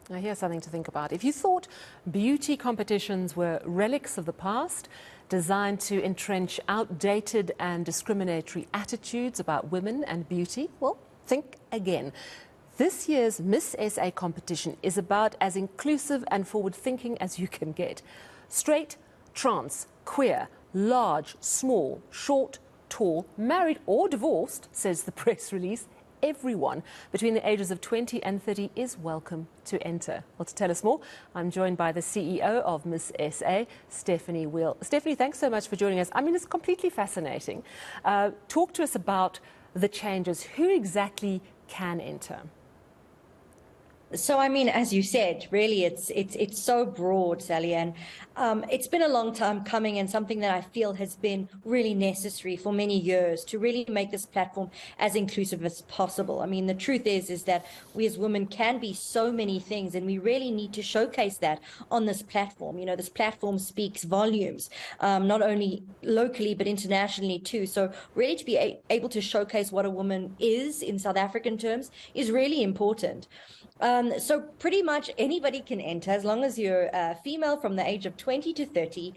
Now, here's something to think about. If you thought beauty competitions were relics of the past, designed to entrench outdated and discriminatory attitudes about women and beauty, well, think again. This year's Miss SA competition is about as inclusive and forward-thinking as you can get. Straight, trans, queer, large, small, short, tall, married or divorced, says the press release. Everyone between the ages of 20 and 30 is welcome to enter. Well, to tell us more, I'm joined by the CEO of Miss SA, Stephanie Weil. Stephanie, thanks so much for joining us. I mean, it's completely fascinating. Talk to us about the changes. Who exactly can enter? So, I mean, as you said, really, it's so broad, Sally, and it's been a long time coming, and something that I feel has been really necessary for many years to really make this platform as inclusive as possible. I mean, the truth is that we as women can be so many things, and we really need to showcase that on this platform. You know, this platform speaks volumes, not only locally but internationally too. So, really, to be able to showcase what a woman is in South African terms is really important. So pretty much anybody can enter as long as you're female from the age of 20 to 30.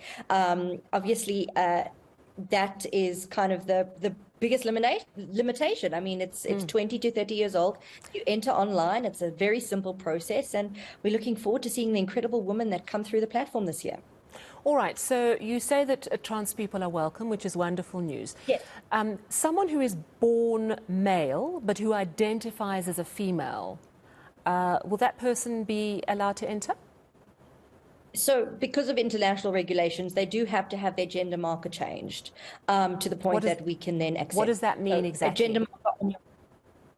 Obviously, that is kind of the biggest limitation. I mean, it's 20 to 30 years old. You enter online. It's a very simple process, and we're looking forward to seeing the incredible women that come through the platform this year. All right, so you say that trans people are welcome, which is wonderful news. Yes. Someone who is born male but who identifies as a female, will that person be allowed to enter? So because of international regulations, they do have to have their gender marker changed to the point that we can then accept. What does that mean exactly? A gender marker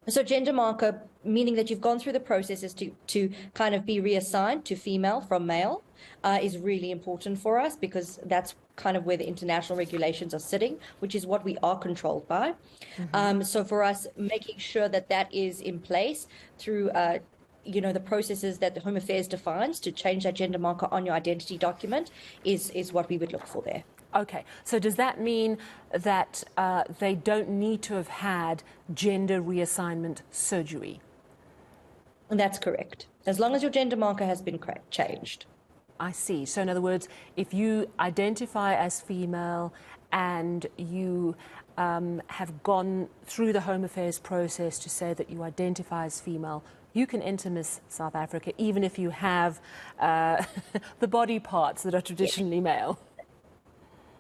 So gender marker, meaning that you've gone through the processes to kind of be reassigned to female from male, is really important for us, because that's kind of where the international regulations are sitting, which is what we are controlled by. So for us, making sure that that is in place through the processes that the Home Affairs defines to change that gender marker on your identity document is what we would look for there. Okay, so does that mean that they don't need to have had gender reassignment surgery? And that's correct, as long as your gender marker has been changed. I see. So in other words, if you identify as female and you have gone through the Home Affairs process to say that you identify as female, you can enter Miss South Africa even if you have the body parts that are traditionally male.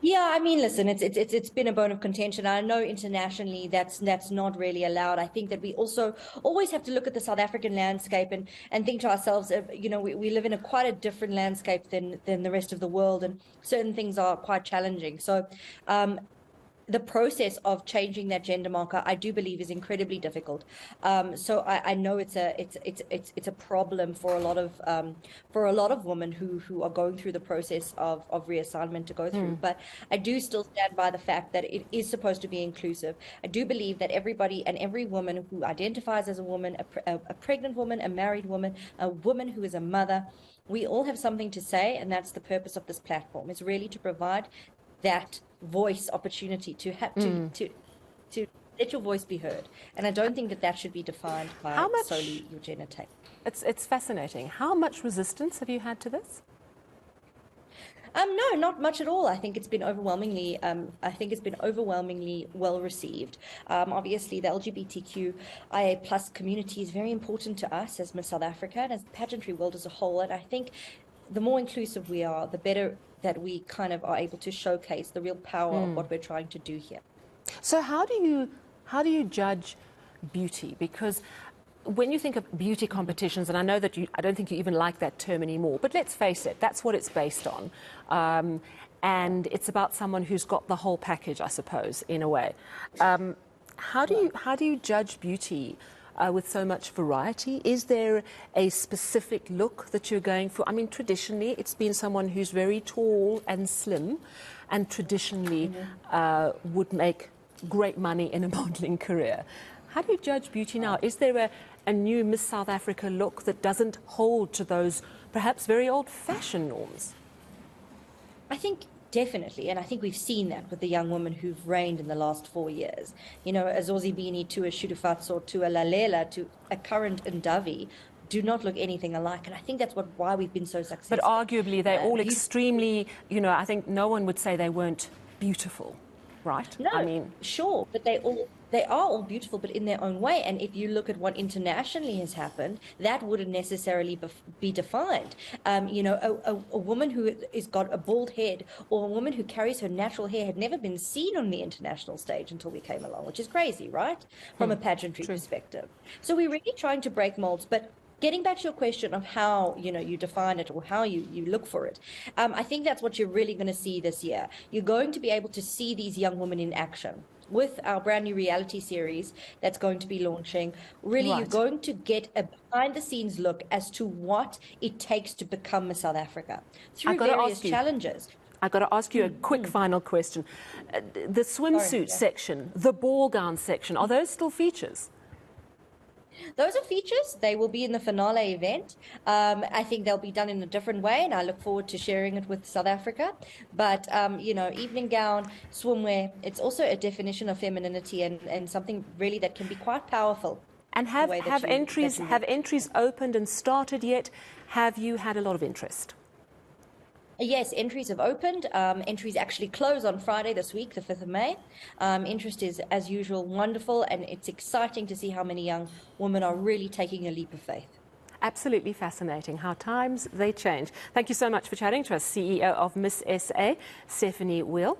Yeah, I mean, listen, it's been a bone of contention. I know internationally that's not really allowed. I think that we also always have to look at the South African landscape and think to ourselves, we live in quite a different landscape than the rest of the world, and certain things are quite challenging. So the process of changing that gender marker, I do believe, is incredibly difficult. So I know it's a problem for a lot of women who are going through the process of reassignment to go through. But I do still stand by the fact that it is supposed to be inclusive. I do believe that everybody and every woman who identifies as a woman, a pregnant woman, a married woman, a woman who is a mother, we all have something to say, and that's the purpose of this platform. It's really to provide that voice opportunity to let your voice be heard, and I don't think that should be defined by solely your gender type. It's fascinating. How much resistance have you had to this? No, not much at all. I think it's been overwhelmingly well received. Obviously, the LGBTQIA plus community is very important to us as Miss South Africa and as the pageantry world as a whole. And I think the more inclusive we are, the better that we kind of are able to showcase the real power of what we're trying to do here. So how do you judge beauty? Because when you think of beauty competitions, and I know that I don't think you even like that term anymore, but let's face it, that's what it's based on. And it's about someone who's got the whole package, I suppose, in a way. How do you judge beauty with so much variety? Is there a specific look that you're going for? I mean, traditionally, it's been someone who's very tall and slim, and traditionally would make great money in a modelling career. How do you judge beauty now? Is there a new Miss South Africa look that doesn't hold to those perhaps very old-fashioned norms? I think definitely, and I think we've seen that with the young women who've reigned in the last 4 years. You know, a Zozibini to a Shudufatso to a Lalela to a current Ndavi, do not look anything alike. And I think that's why we've been so successful. But arguably, they're all you- extremely, I think no one would say they weren't beautiful, right? No, I mean, sure, but they are all beautiful, but in their own way. And if you look at what internationally has happened, that wouldn't necessarily be defined. A woman who is got a bald head or a woman who carries her natural hair had never been seen on the international stage until we came along, which is crazy, right? From a pageantry perspective. So we're really trying to break molds, but getting back to your question of how you define it or how you look for it, I think that's what you're really going to see this year. You're going to be able to see these young women in action with our brand new reality series that's going to be launching. Really, Right. you're going to get a behind-the-scenes look as to what it takes to become Miss South Africa through various challenges. I've got to ask you a quick final question. The swimsuit section, the ball gown section, are those still features? Those are features. They will be in the finale event. I think they'll be done in a different way, and I look forward to sharing it with South Africa. But, evening gown, swimwear, it's also a definition of femininity and something really that can be quite powerful. And have entries opened and started yet? Have you had a lot of interest? Yes, entries have opened. Entries actually close on Friday this week, the 5th of May. Interest is, as usual, wonderful, and it's exciting to see how many young women are really taking a leap of faith. Absolutely fascinating how times they change. Thank you so much for chatting to us, CEO of Miss SA, Stephanie Weil.